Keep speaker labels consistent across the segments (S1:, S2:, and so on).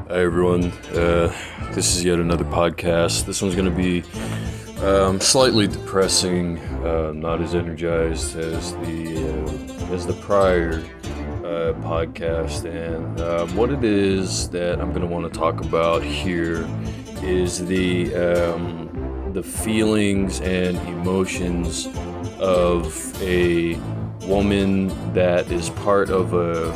S1: Hi everyone, this is yet another podcast. This one's going to be slightly depressing, not as energized as the prior podcast. And what it is that I'm going to want to talk about here is the feelings and emotions of a woman that is part of a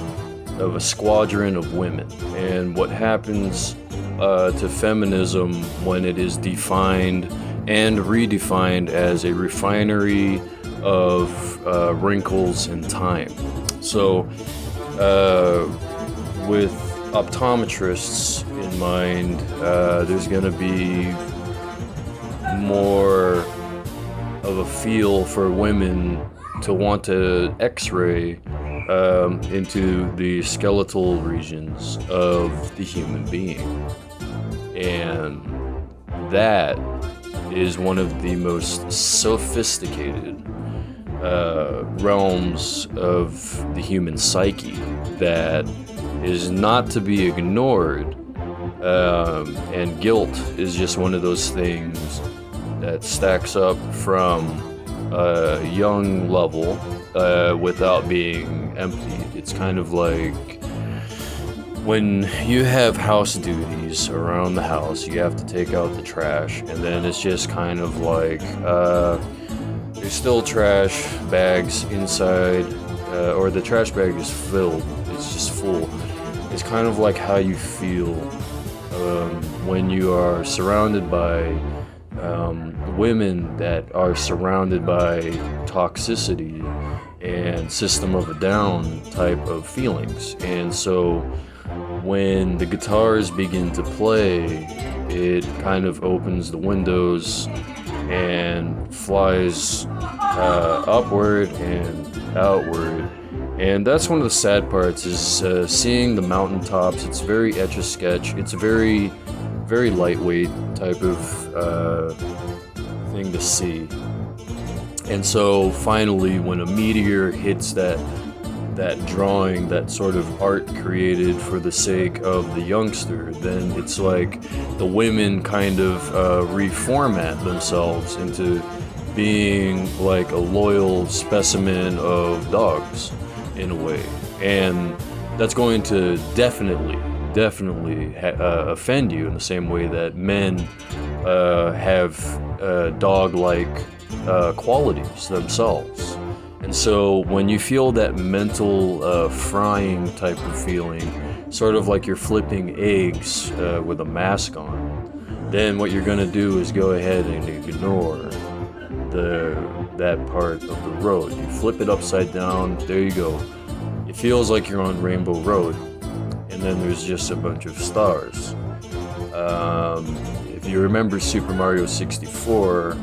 S1: squadron of women, and what happens to feminism when it is defined and redefined as a refinery of wrinkles in time. So with optometrists in mind, there's going to be more of a feel for women to want to x-ray into the skeletal regions of the human being. And that is one of the most sophisticated realms of the human psyche that is not to be ignored. And guilt is just one of those things that stacks up from a young level without being empty. It's kind of like when you have house duties around the house, you have to take out the trash, and then it's just kind of like there's still trash bags inside, or the trash bag is filled, it's just full. It's kind of like how you feel when you are surrounded by women that are surrounded by toxicity and System of a Down type of feelings. And so when the guitars begin to play, it kind of opens the windows and flies upward and outward. And that's one of the sad parts, is seeing the mountaintops. It's very Etch-a-Sketch. It's a very, very lightweight type of thing to see. And so finally, when a meteor hits that drawing, that sort of art created for the sake of the youngster, then it's like the women kind of reformat themselves into being like a loyal specimen of dogs in a way. And that's going to definitely offend you in the same way that men have dog-like qualities themselves. And so when you feel that mental frying type of feeling, sort of like you're flipping eggs with a mask on, then what you're going to do is go ahead and ignore that part of the road. You flip it upside down, there you go. It feels like you're on Rainbow Road, and then there's just a bunch of stars. If you remember Super Mario 64,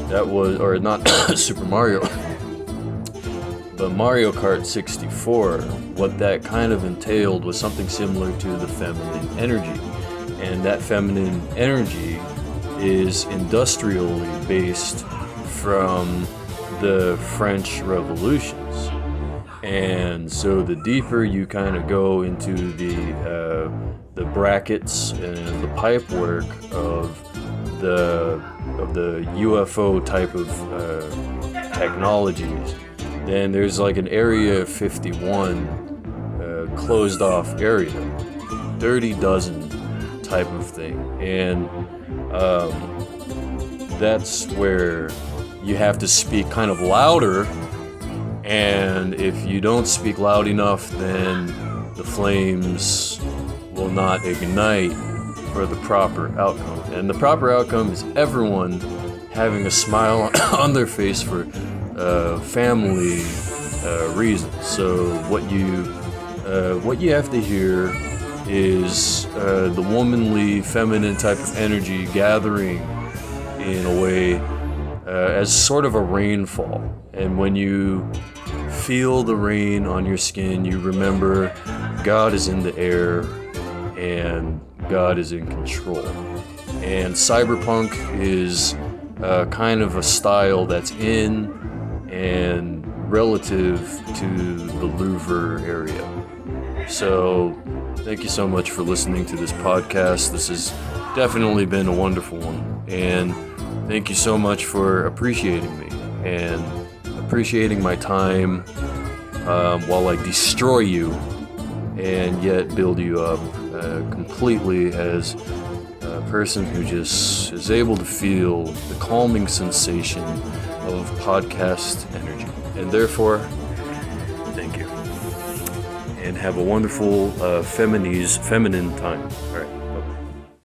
S1: that was, or not Super Mario, but Mario Kart 64, what that kind of entailed was something similar to the feminine energy. And that feminine energy is industrially based from the French revolutions. And so the deeper you kind of go into the brackets and the pipework of the UFO type of technologies, then there's like an Area 51 closed off area, Dirty Dozen type of thing. And that's where you have to speak kind of louder, and if you don't speak loud enough, then the flames will not ignite for the proper outcome. And the proper outcome is everyone having a smile on their face for family reasons. So what you have to hear is the womanly, feminine type of energy gathering in a way as sort of a rainfall. And when you feel the rain on your skin, you remember God is in the air and God is in control. And cyberpunk is kind of a style that's in and relative to the Louvre area. So Thank you so much for listening to this podcast. This has definitely been a wonderful one. And thank you so much for appreciating me and appreciating my time while I destroy you and yet build you up completely as a person who just is able to feel the calming sensation of podcast energy. And therefore, thank you. And have a wonderful feminine time. All right.